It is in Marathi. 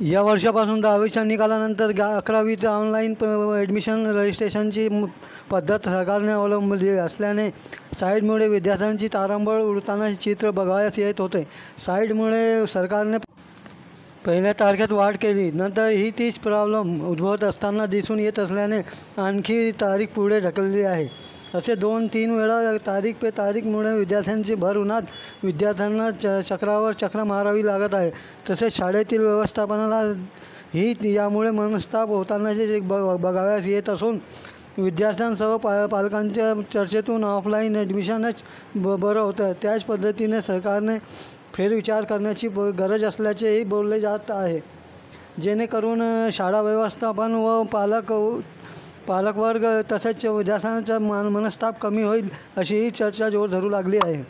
या वर्षापासून 10वीच्या निकालानंतर 11वीत ऑनलाईन ॲडमिशन रजिस्ट्रेशनची पद्धत सरकारने अवलंबली असल्याने साईटमुळे विद्यार्थ्यांची तारांबळ उडताना चित्र बघावयास येत होते. साईटमुळे सरकारने पहिल्या तारखेत वाढ केली, नंतर ही तीच प्रॉब्लेम उद्भवत असताना दिसून येत असल्याने आणखी तारीख पुढे ढकलली आहे. असे 2-3 वेळा तारीख पे तारीखमुळे विद्यार्थ्यांची भर उन्हात विद्यार्थ्यांना चक्रावर चक्र मारावी लागत आहे. तसेच शाळेतील व्यवस्थापनाला ही यामुळे मनस्ताप होतानाचे बघावयास येत असून विद्यार्थ्यांसह पालकांच्या चर्चेतून ऑफलाईन ॲडमिशनच बरं होतं. त्याच पद्धतीने सरकारने फेरविचार करण्याची गरज असल्याचेही बोलले जात आहे, जेणेकरून शाळा व्यवस्थापन व पालकवर्ग तसेच विद्यार्थ्यांचा मनस्ताप कमी होईल, अशीही चर्चा जोर धरू लागली आहे.